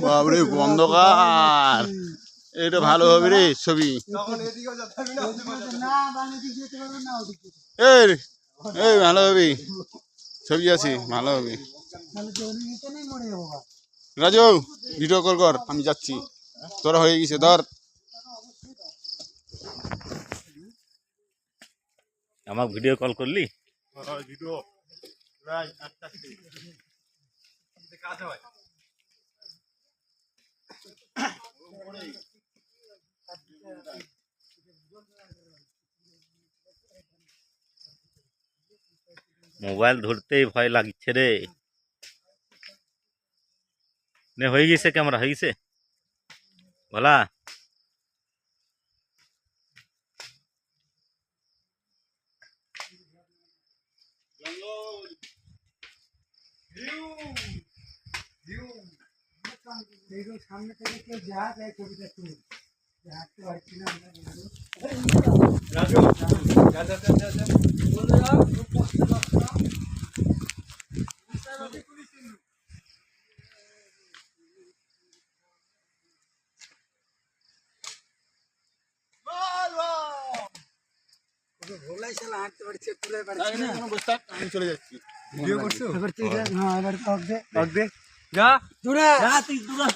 বাবরে অন্ধকার, এটা ভালো হবে রে ছবি। এই ভালো হবে ছবি, আছে ভালো হবে। রাজু ভিডিও কল কর, আমি যাচ্ছি, তোরা হয়ে গেছে ধর। আমার ভিডিও কল করলি? ভিডিও কাজ হয়। মোবাইল ধরতেই ভয় লাগছে রে। নে হয়ে গেছে, ক্যামেরা হয়ে গেছে বলা। সামনে থেকে কেউ যা যায় ছবিটা তুলে হাঁটতে পারছি না ভোলাই শালা হাঁটতে পারছে, তুলে পারছি না। আমি চলে যাচ্ছি। ভিডিও করছো? এবার তুই যা, হ্যাঁ এবার টক দে যা দূরে, যা তুই দূরে।